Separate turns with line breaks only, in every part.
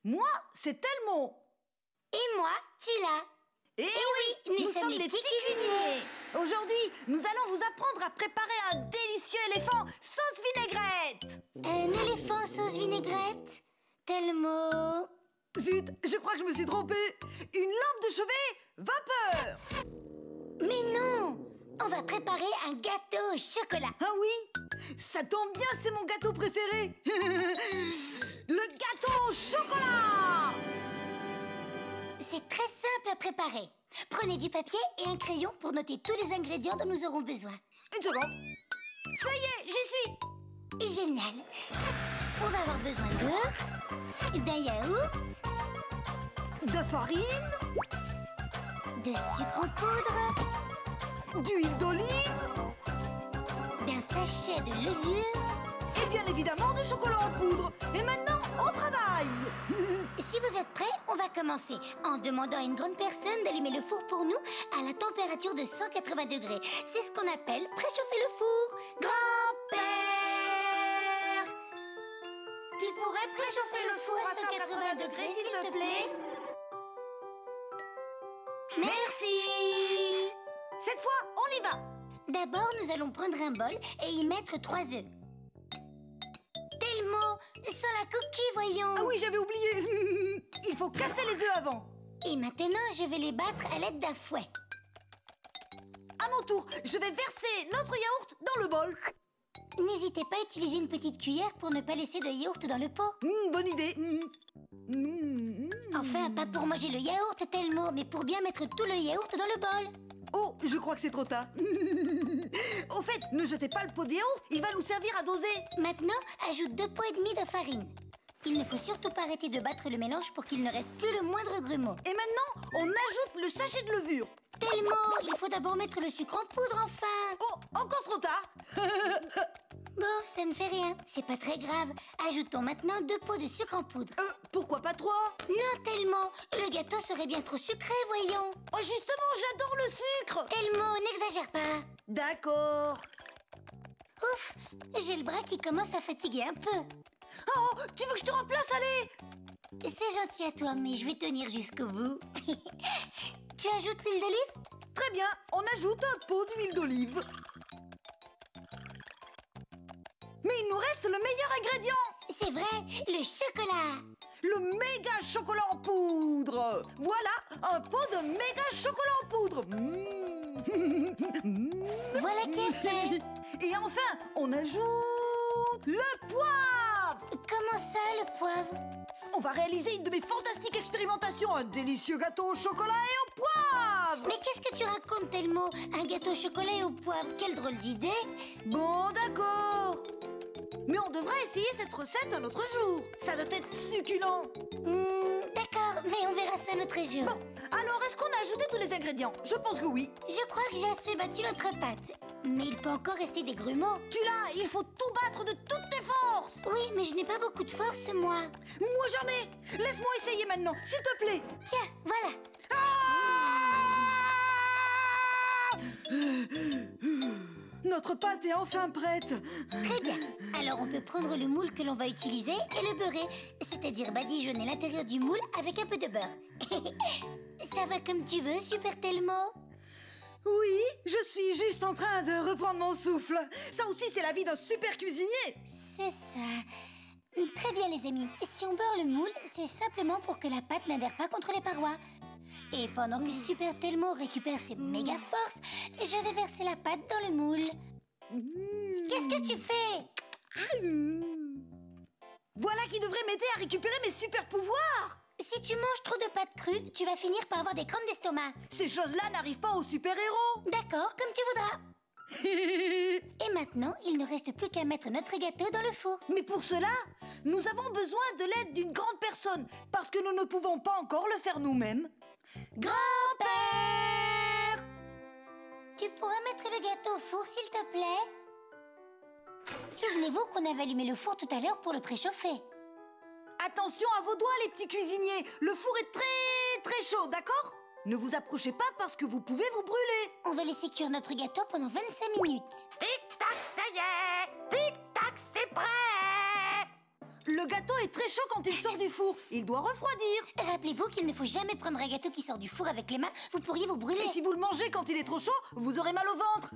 Moi, c'est Telmo.
Et moi, Tila.
Et oui, nous sommes les petits cuisiniers. Aujourd'hui, nous allons vous apprendre à préparer un délicieux éléphant sauce vinaigrette.
Un éléphant sauce vinaigrette? Telmo.
Zut, je crois que je me suis trompée. Une lampe de chevet vapeur.
Mais non, on va préparer un gâteau au chocolat.
Ah oui, ça tombe bien, c'est mon gâteau préféré. Le gâteau au chocolat.
C'est très simple à préparer. Prenez du papier et un crayon pour noter tous les ingrédients dont nous aurons besoin.
Une seconde. Ça y est, j'y suis.
Génial. On va avoir besoin d'un yaourt,
de farine,
de sucre en poudre,
d'huile d'olive,
d'un sachet de levure
et bien évidemment de chocolat en poudre. Et maintenant, au travail.
Si vous êtes prêts, on va commencer en demandant à une grande personne d'allumer le four pour nous à la température de 180 degrés. C'est ce qu'on appelle préchauffer le four.
Grand-père, tu pourrais préchauffer le four à 180 degrés, s'il te plaît? Merci. Cette fois, on y va.
D'abord, nous allons prendre un bol et y mettre 3 œufs. Telmo, sans la coquille, voyons.
Ah oui, j'avais oublié. Il faut casser les œufs avant.
Et maintenant, je vais les battre à l'aide d'un fouet.
À mon tour, je vais verser notre yaourt dans le bol.
N'hésitez pas à utiliser une petite cuillère pour ne pas laisser de yaourt dans le pot.
Bonne idée.
Enfin, pas pour manger le yaourt, Telmo, mais pour bien mettre tout le yaourt dans le bol.
Oh, je crois que c'est trop tard. Au fait, ne jetez pas le pot de yaourt, il va nous servir à doser.
Maintenant, ajoute 2 pots et demi de farine. Il ne faut surtout pas arrêter de battre le mélange pour qu'il ne reste plus le moindre grumeau.
Et maintenant, on ajoute le sachet de levure.
Telmo, il faut d'abord mettre le sucre en poudre, enfin.
Oh, encore trop tard.
Bon, ça ne fait rien, c'est pas très grave. Ajoutons maintenant 2 pots de sucre en poudre.
Pourquoi pas 3?
Non, Telmo, le gâteau serait bien trop sucré, voyons.
Oh, justement, j'adore le sucre.
Telmo, n'exagère pas.
D'accord.
Ouf, j'ai le bras qui commence à fatiguer un peu.
Oh, tu veux que je te remplace, allez?
C'est gentil à toi, mais je vais tenir jusqu'au bout. Tu ajoutes l'huile d'olive?
Très bien, on ajoute un pot d'huile d'olive. Mais il nous reste le meilleur ingrédient.
C'est vrai, le chocolat.
Le méga chocolat en poudre. Voilà, un pot de méga chocolat en poudre.
Voilà qui est fait.
Et enfin, on ajoute le poivre.
Comment ça, le poivre?
On va réaliser une de mes fantastiques expérimentations, un délicieux gâteau au chocolat et au poivre.
Mais qu'est-ce que tu racontes, Telmo? Un gâteau au chocolat et au poivre, quelle drôle d'idée.
Bon, d'accord. Mais on devrait essayer cette recette un autre jour. Ça doit être succulent.
D'accord, mais on verra ça l'autre jour.
Bon, alors est-ce qu'on a ajouté tous les ingrédients? Je pense que oui.
Je crois que j'ai assez battu notre pâte. Mais il peut encore rester des grumeaux.
Tu l'as, il faut tout battre de toutes tes forces.
Oui, mais je n'ai pas beaucoup de force, moi.
Moi j'en ai. Laisse-moi essayer maintenant, s'il te plaît.
Tiens, voilà.
Notre pâte est enfin prête.
Très bien. Alors on peut prendre le moule que l'on va utiliser et le beurrer. C'est-à-dire badigeonner l'intérieur du moule avec un peu de beurre. Ça va comme tu veux, Super Telmo?
Oui, je suis juste en train de reprendre mon souffle. Ça aussi, c'est la vie d'un super cuisinier.
C'est ça. Très bien, les amis. Si on beurre le moule, c'est simplement pour que la pâte n'adhère pas contre les parois. Et pendant que Super Telmo récupère ses méga forces, je vais verser la pâte dans le moule. Qu'est-ce que tu fais?
Voilà qui devrait m'aider à récupérer mes super pouvoirs.
Si tu manges trop de pâtes crues, tu vas finir par avoir des crampes d'estomac.
Ces choses-là n'arrivent pas aux super-héros.
D'accord, comme tu voudras. Et maintenant, il ne reste plus qu'à mettre notre gâteau dans le four.
Mais pour cela, nous avons besoin de l'aide d'une grande personne, parce que nous ne pouvons pas encore le faire nous-mêmes. Grand-père!
Tu pourras mettre le gâteau au four, s'il te plaît? Souvenez-vous qu'on avait allumé le four tout à l'heure pour le préchauffer.
Attention à vos doigts, les petits cuisiniers. Le four est très chaud, d'accord? Ne vous approchez pas parce que vous pouvez vous brûler.
On va laisser cuire notre gâteau pendant 25 minutes.
Tic-tac, ça y est! Tic-tac, c'est prêt!
Le gâteau est très chaud quand il sort du four. Il doit refroidir.
Rappelez-vous qu'il ne faut jamais prendre un gâteau qui sort du four avec les mains. Vous pourriez vous brûler.
Et si vous le mangez quand il est trop chaud, vous aurez mal au ventre.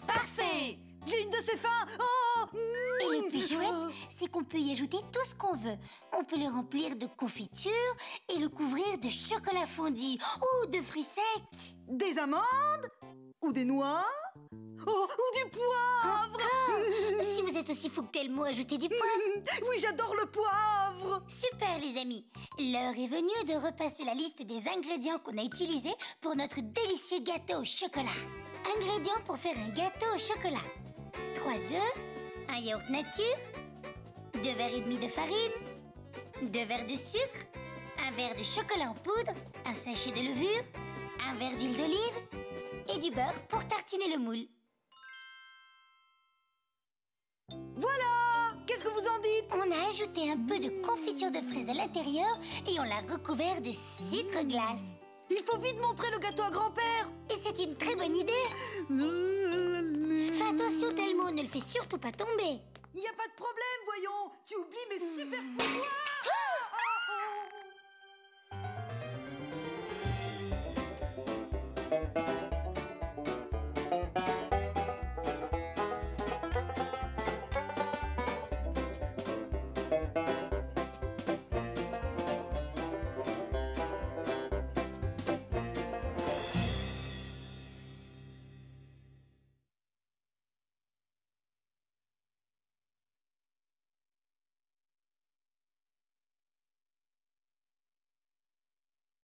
Parfait! J'ai une de ces fins. Oh!
Et le plus chouette, c'est qu'on peut y ajouter tout ce qu'on veut. On peut le remplir de confiture et le couvrir de chocolat fondu ou de fruits secs.
Des amandes? Ou des noix? Oh, ou du poivre!
Si vous êtes aussi fou que Telmo, ajoutez du poivre.
Oui, j'adore le poivre!
Super les amis. L'heure est venue de repasser la liste des ingrédients qu'on a utilisés pour notre délicieux gâteau au chocolat. Ingrédients pour faire un gâteau au chocolat. 3 œufs, un yaourt nature, 2 verres et demi de farine, 2 verres de sucre, un verre de chocolat en poudre, un sachet de levure, un verre d'huile d'olive et du beurre pour tartiner le moule.
Voilà! Qu'est-ce que vous en dites?
On a ajouté un peu de confiture de fraises à l'intérieur et on l'a recouvert de sucre glace.
Il faut vite montrer le gâteau à grand-père!
Et c'est une très bonne idée. Fais attention, Telmo, ne le fais surtout pas tomber.
Il n'y a pas de problème, voyons! Tu oublies mes super pouvoirs!